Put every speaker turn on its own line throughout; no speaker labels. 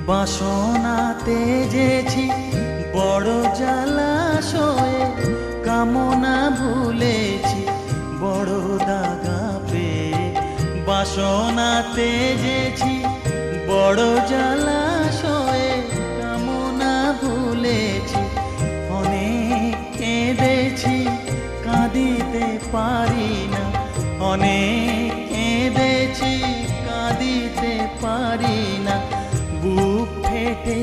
বাসনাতে যেছি বড় জলাশয়ে, কামনা ভুলেছি বড় দাগা পেয়ে। বাসনাতে যেছি বড় জলাশয়ে, কামনা ভুলেছি অনেক কেঁদেছি কাঁদিতে পারি না। অনেক কেঁদেছি কাঁদিতে পারি না। বুক ফেটে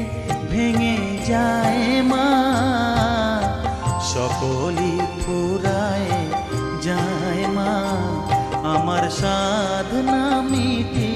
ভেঙে যায় মা, সকলই ফুরায় যায় মা। আমার সাধনা মিটি